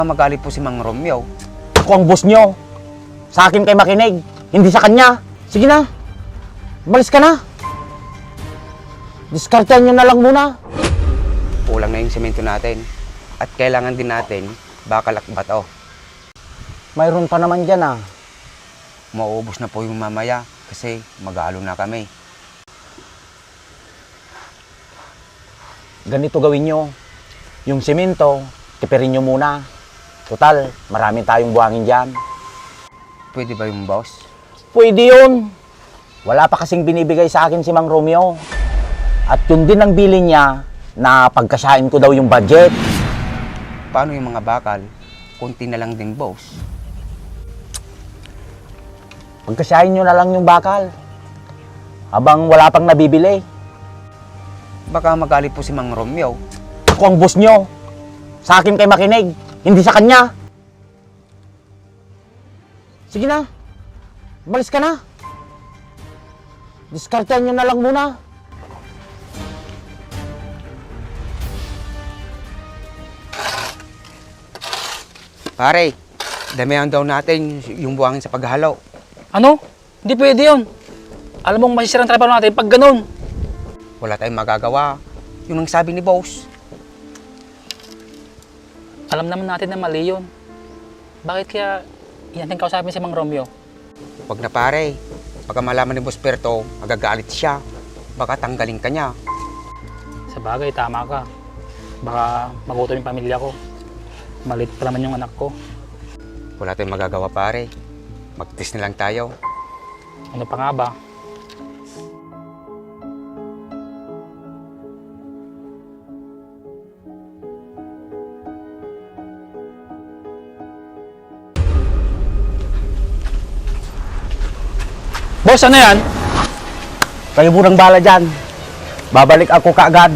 Magalit po si Mang Romeo. Ako ang boss nyo. Sa akin kayo makinig, hindi sa kanya. Sige na, umalis ka na. Diskartehan nyo na lang muna. Kulang na yung semento natin. At kailangan din natin bakal at bato. Mayroon pa naman dyan ah. Mauubos na po yung mamaya kasi mag-aalo na kami. Ganito gawin nyo. Yung semento, tipirin nyo muna. Total, marami tayong buhangin dyan. Pwede ba yung boss? Pwede yun. Wala pa kasing binibigay sa akin si Mang Romeo. At yun din ang bilin niya na pagkasyahin ko daw yung budget. Paano yung mga bakal? Kunti na lang din, boss. Pagkasyahin nyo na lang yung bakal. Habang wala pang nabibili. Baka magalit po si Mang Romeo. Ako ang boss nyo. Sa akin kayo makinig, hindi sa kanya. Sige na, umalis ka na. Diskartehan nyo na lang muna. Pare, damihan daw natin yung buhangin sa paghalo. Ano? Hindi pwede yun. Alam mong masisira ang trabaho natin pag ganun. Wala tayong magagawa. Yun ang sabi ni boss. Alam naman natin na mali yun. Bakit kaya yan ang kausapin si Mang Romeo? Wag na pare. Pagka malaman ni Boss Perto, magagalit siya. Baka tanggalin ka niya. Sa bagay, tama ka. Baka magutom yung pamilya ko. Malit pa naman yung anak ko. Wala tayong magagawa pare. Mag-test na lang tayo. Ano pa nga ba? Boss, ano yan? Kayo munang bala dyan. Babalik ako kaagad.